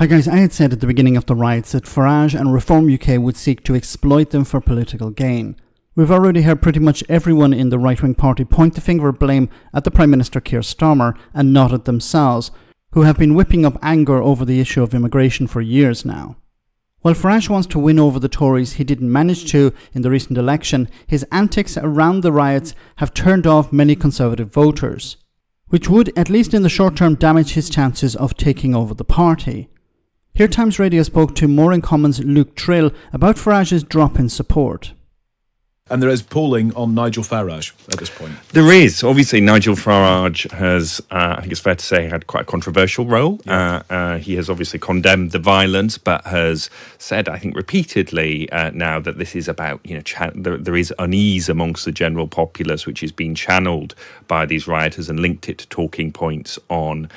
Hi guys, I had said at the beginning of the riots that Farage and Reform UK would seek to exploit them for political gain. We've already heard pretty much everyone in the right-wing party point the finger of blame at the Prime Minister Keir Starmer and not at themselves, who have been whipping up anger over the issue of immigration for years now. While Farage wants to win over the Tories he didn't manage to in the recent election, his antics around the riots have turned off many Conservative voters, which would, at least in the short term, damage his chances of taking over the party. Here Times Radio spoke to More in Common's Luke Trill about Farage's drop in support. And there is polling on Nigel Farage at this point. There is. Obviously, Nigel Farage has, I think it's fair to say, had quite a controversial role. Yeah. He has obviously condemned the violence, but has said, I think, repeatedly now that this is about, there is unease amongst the general populace, which is being channeled by these rioters, and linked it to talking points on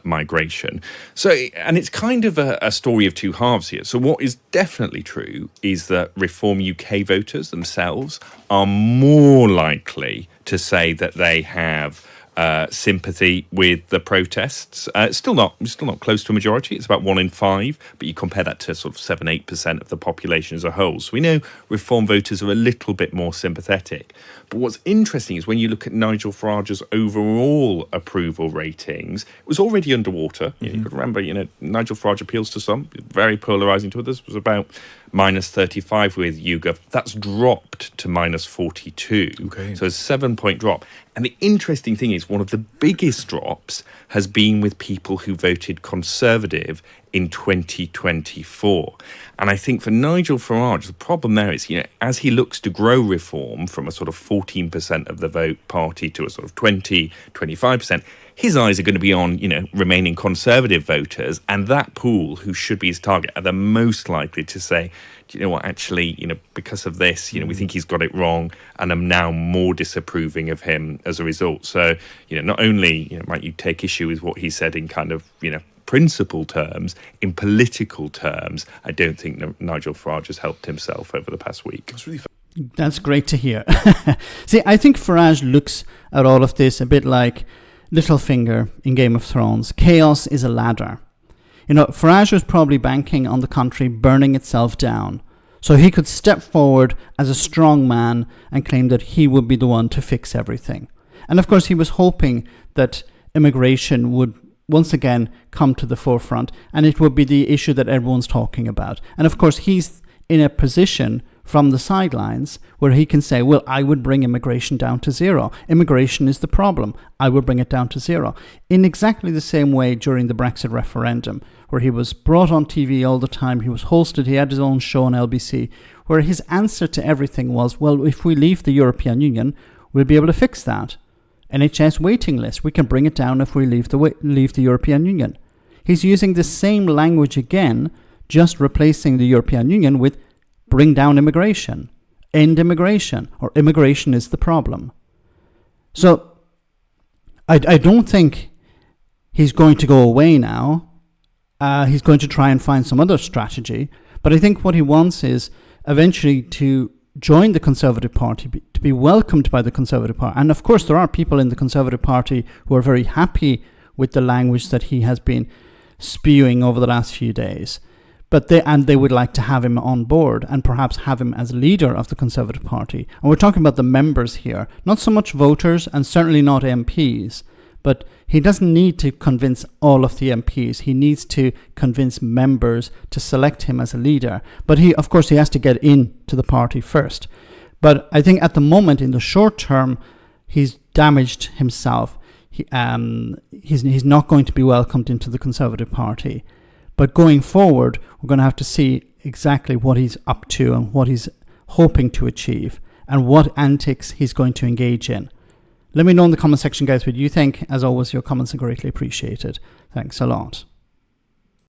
migration. So, and it's kind of a story of two halves here. So what is definitely true is that Reform UK voters themselves are more likely to say that they have sympathy with the protests. It's still not close to a majority. It's about 1 in 5, but you compare that to sort of 7-8% of the population as a whole. So we know Reform voters are a little bit more sympathetic. But what's interesting is when you look at Nigel Farage's overall approval ratings, it was already underwater. Mm-hmm. You could remember, Nigel Farage appeals to some, very polarising to others. It was about -35 with YouGov. That's dropped to -42. Okay. So a 7-point drop. And the interesting thing is one of the biggest drops has been with people who voted Conservative in 2024. And I think for Nigel Farage, the problem there is, as he looks to grow Reform from a sort of 14% of the vote party to a sort of 25%, his eyes are going to be on, remaining Conservative voters, and that pool, who should be his target, are the most likely to say, do you know what, actually, because of this, we think he's got it wrong, and I'm now more disapproving of him as a result. So, not only, might you take issue with what he said in kind of, principle terms, in political terms, I don't think Nigel Farage has helped himself over the past week. That's great to hear. See, I think Farage looks at all of this a bit like Littlefinger in Game of Thrones. Chaos is a ladder. Farage was probably banking on the country burning itself down, so he could step forward as a strong man and claim that he would be the one to fix everything. And of course, he was hoping that immigration would once again come to the forefront, and it would be the issue that everyone's talking about. And of course, he's in a position from the sidelines where he can say, well, I would bring immigration down to zero. Immigration is the problem. I would bring it down to zero. In exactly the same way during the Brexit referendum, where he was brought on TV all the time, he was hosted, he had his own show on LBC, where his answer to everything was, well, if we leave the European Union, we'll be able to fix that. NHS waiting list, we can bring it down if we leave the European Union. He's using the same language again, just replacing the European Union with bring down immigration, end immigration, or immigration is the problem. So I don't think he's going to go away now. He's going to try and find some other strategy. But I think what he wants is eventually to join the Conservative Party, to be welcomed by the Conservative Party. And of course, there are people in the Conservative Party who are very happy with the language that he has been spewing over the last few days. But they would like to have him on board and perhaps have him as leader of the Conservative Party. And we're talking about the members here, not so much voters and certainly not MPs. But he doesn't need to convince all of the MPs. He needs to convince members to select him as a leader. But of course, he has to get into the party first. But I think at the moment, in the short term, he's damaged himself. He's not going to be welcomed into the Conservative Party. But going forward, we're going to have to see exactly what he's up to and what he's hoping to achieve and what antics he's going to engage in. Let me know in the comment section, guys, what you think. As always, your comments are greatly appreciated. Thanks a lot.